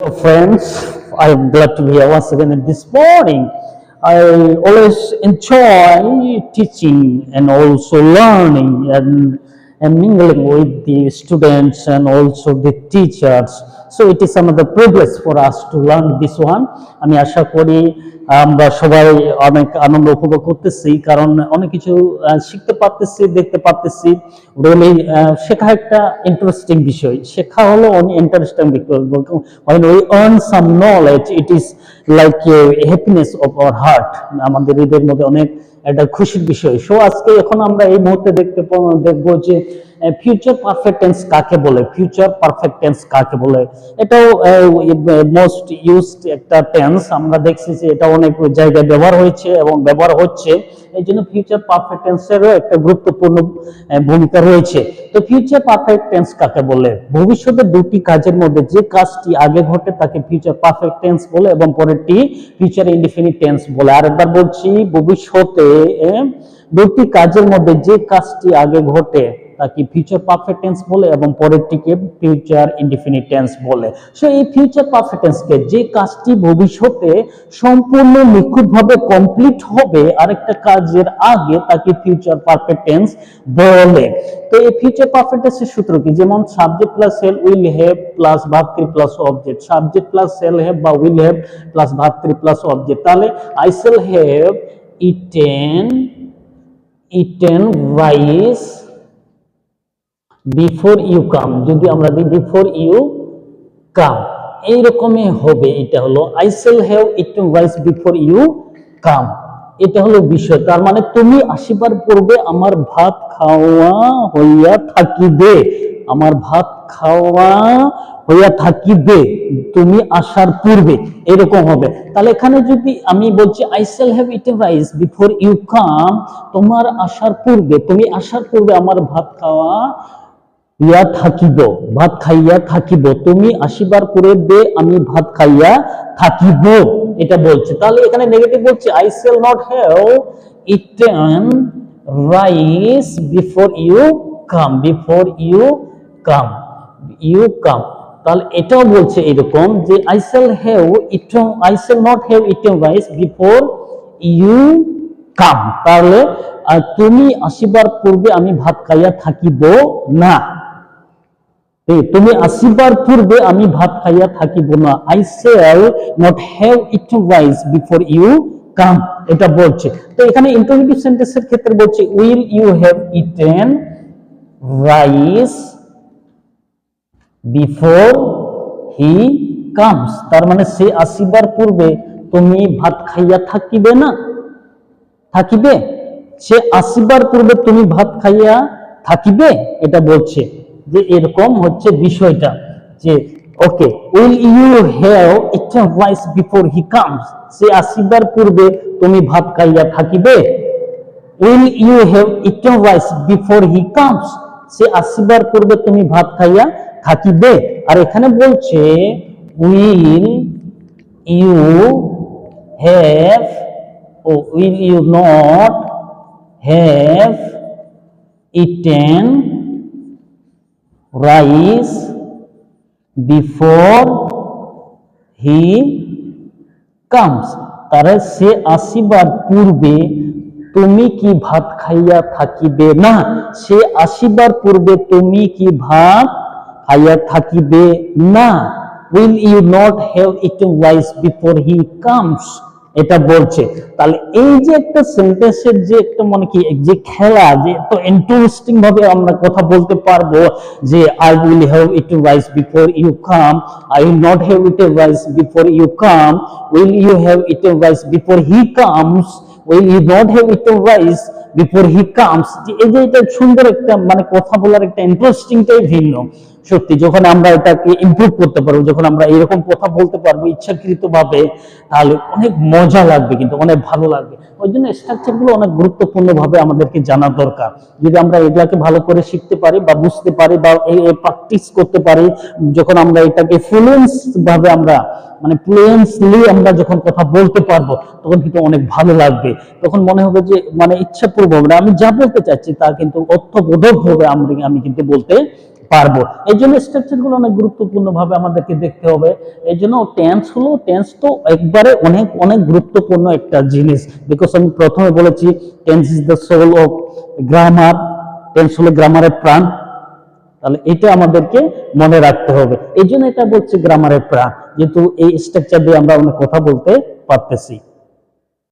Hello friends, I am glad to be here once again this morning. I always enjoy teaching and also learning and mingling with the students and also the teachers. So it is another privilege for us to learn this one. আমি আশা করি আমরা সবাই অনেক আনন্দ উপভোগ করতেছি, কারণ অনেক কিছু শিখতে পারতেছি, দেখতে পারতেছি। রিয়েলি শেখা একটা ইন্টারেস্টিং বিষয়। শেখা হলো অনেক ইন্টারেস্টিং বিষয়। When we earn some knowledge, it is like a happiness of our heart. আমাদের হৃদয়ের মধ্যে অনেক একটা খুশির বিষয়। সো আজকে এখন আমরা এই মুহূর্তে দেখবো যে ফিউচার পারফেক্ট টেন্স কাকে বলে, ফিউচার পারফেক্ট টেন্স কাকে বলে। এটাও মোস্ট ইউজড একটা টেন্স। আমরা দেখছি যে এটা অনেক জায়গায় ব্যবহার হয়েছে এবং ব্যবহার হচ্ছে। এই জন্য ফিউচার পারফেক্ট টেন্সেরও একটা গুরুত্বপূর্ণ ভূমিকা রয়েছে। তো ফিউচার পারফেক্ট টেন্স কাকে বলে? ভবিষ্যতে দুটি কাজের মধ্যে যে কাজটি আগে ঘটে তাকে ফিউচার পারফেক্ট টেন্স বলে এবং পরেরটি ফিউচার ইনডিফিনিট টেন্স বলে। আরেকবার বলছি, ভবিষ্যতে দুটি কাজের মধ্যে যে কাজটি আগে ঘটে তাকে ফিউচার পারফেক্ট টেন্স বলে এবং পরেরটিকে ফিউচার ইনডিফিনিট টেন্স বলে। সো এই ফিউচার পারফেক্ট টেন্সকে, যে কাজটি ভবিষ্যতে সম্পূর্ণ নিখুঁতভাবে কমপ্লিট হবে আরেকটা কাজের আগে, তাকে ফিউচার পারফেক্ট টেন্স বলে। তো এই ফিউচার পারফেক্ট টেন্সের সূত্র কি? যেমন subject plus shall will have plus verb 3 plus object, subject plus shall have বা will have plus verb 3 plus object. তাহলে I shall have eaten rice before you come, যদি আমরা দিই before you come, এইরকমই হবে। এটা হলো I shall have eaten rice before you come, এটা হলো বিষয়। তার মানে তুমি আসিবার পূর্বে আমার ভাত খাওয়া হইয়া থাকিবে, আমার ভাত খাওয়া হইয়া থাকিবে তুমি আসার পূর্বে, এরকম হবে। তাহলে এখানে যদি আমি বলছি I shall have eaten rice before you come, তোমার আসার পূর্বে, তুমি আসার পূর্বে আমার ভাত খাওয়া ইয়া থাকিব, ভাত খাইয়া থাকিব, তুমি আসিবার পূর্বে আমি ভাত খাইয়া থাকিব, এটা বলছে। তাহলে এখানে নেগেটিভ বলছে I shall not have eaten rice before you come, before you come, you come। তাহলে এটাও বলছে এরকম যে I shall not have eaten rice before you come, তাহলে তুমি আসিবার পূর্বে আমি ভাত খাইয়া থাকিব না, তুমি আসিবার পূর্বে আমি ভাত খাইয়া থাকিব না। I shall not have eaten rice before you come, এটা বলছে। তো এখানে ইন্টারোগেটিভ সেন্টেন্সের ক্ষেত্রে বলছে will you have eaten rice before he comes, তার মানে সে আসিবার পূর্বে তুমি ভাত খাইয়া থাকিবে না, থাকিবে, সে আসিবার পূর্বে তুমি ভাত খাইয়া থাকিবে, এটা বলছে। যে এরকম হচ্ছে বিষয়টা যে okay, will you have eaten rice before he comes, সে আসিবার পূর্বে তুমি ভাত খাইয়া থাকিবে। Will you have eaten rice before he comes, সে আসিবার পূর্বে তুমি ভাত খাইয়া থাকিবে। আর এখানে বলছে will you have, or will you not have eaten rice before he comes, তারে সে আসিবার পূর্বে তুমি কি ভাত খাইয়া থাকিবে না, সে আসিবার পূর্বে তুমি কি ভাত খাইয়া থাকিবে না। Will you not have eaten rice before he comes, এটা বলছে। তাহলে এই যে একটা সেন্টেন্সের যে একটা মানে কি যে খেলা, যে এত ইন্টারেস্টিং ভাবে আমরা কথা বলতে পারবো যে I will have eaten rice before you come, I will not have eaten rice before you come, will you have eaten rice before he comes, will you not have eaten rice before he comes. এই যে এটা সুন্দর একটা মানে কথা বলার একটা ইন্টারেস্টিংটাই ভিন্ন। সত্যি যখন আমরা এটাকে ইমপ্রুভ করতে পারবো, যখন আমরা এরকম কথা বলতে পারবো ইচ্ছাকৃত ভাবে, তাহলে অনেক মজা লাগবে, কিন্তু অনেক ভালো লাগবে। ওই জন্য স্ট্রাকচার গুলো অনেক গুরুত্বপূর্ণ ভাবে আমাদেরকে জানা দরকার। যদি আমরা এগুলাকে ভালো করে শিখতে পারি বা বুঝতে পারি বা প্র্যাকটিস করতে পারি, যখন আমরা এটাকে ফ্লুয়েন্স ভাবে আমরা মানে ফ্লুয়েন্সলি আমরা যখন কথা বলতে পারবো, তখন কিন্তু অনেক ভালো লাগবে। তখন মনে হবে যে মানে ইচ্ছাপূর্বক আমি যা বলতে চাচ্ছি তা কিন্তু অর্থবোধক ভাবে আমি কিন্তু বলতে পারবো। এই জন্য স্ট্রাকচার গুলো অনেক গুরুত্বপূর্ণ ভাবে আমাদেরকে দেখতে হবে। এই জন্য টেন্স তো একবারে অনেক অনেক গুরুত্বপূর্ণ একটা জিনিস। বিকজ আমি প্রথমে বলেছি tense is the soul of grammar, tense হলো গ্রামারের প্রাণ। তাহলে এটা আমাদেরকে মনে রাখতে হবে। এই জন্য এটা বলছি গ্রামারের প্রাণ, যেহেতু এই স্ট্রাকচার দিয়ে আমরা অনেক কথা বলতে পারতেছি।